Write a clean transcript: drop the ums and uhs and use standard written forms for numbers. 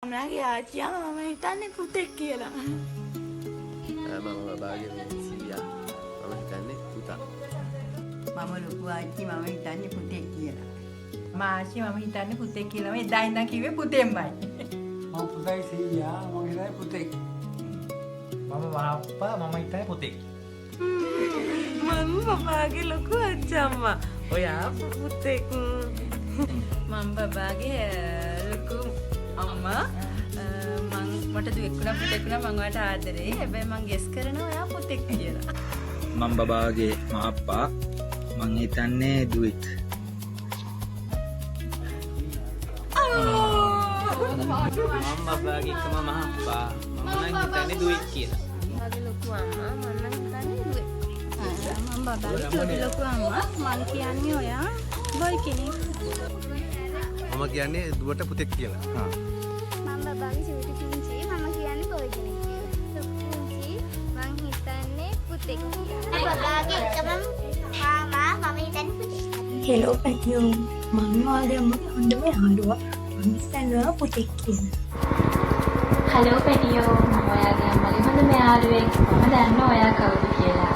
මගේ ආච්චියා මම හිතන්නේ පුතෙක් කියලා. මම බබාගේ සීයා මම හිතන්නේ පුතා. මම ලොකු ආච්චි මම හිතන්නේ පුතෙක් කියලා. මාසි මම හිතන්නේ පුතෙක් කියලා. මම එදා ඉඳන් කිව්වේ පුතෙන්මයි. මම පුතයි සීයා මම හිතන්නේ පුතෙක්. මම වාප්පා මම හිතන්නේ පුතෙක්. මම බබාගේ ලොකු අච්චම්මා. ඔයා පුතෙක්. මම බබාගේ ලොකු අම්මා. මට දුවෙකුණා පුතෙකුණා මම ඔයාට ආදරේ. හැබැයි මම ගෙස් කරනවා ඔයා පුතෙක් කියලා. මම බබාගේ මාප්පා මං හිතන්නේ දුවෙක්. මම බබාගේ එකම මහප්පා මම නම් හිතන්නේ දුවෙක් කියලා. මගේ ලොකු අම්මා මම නම් හිතන්නේ දුවෙක්. මම බබාගේ චොටි ලොකු අම්මා මං කියන්නේ ඔයා බොයි කෙනෙක්. මම කියන්නේ දුවට පුතෙක් කියලා. මම බබාගේ චූටි පුංචි මම කියන්නේ බොයි කෙනෙක් කියලා. පුංචි මං හිතන්නේ පුතෙක් කියලා. බබාගේ එකම මාමා මම හිතන්නේ පුතෙක්. හෙලෝ පැටියෝ මම වාගේ අම්මගේ හොඳම යාළුවා. මම හිතනවා පුතෙක් කියලා. හලෝ පැටියෝ මම ඔයාගේ අම්මගේ හොඳම යාළුවෙක්. මම දන්නවා ඔයා කවුද කියලා.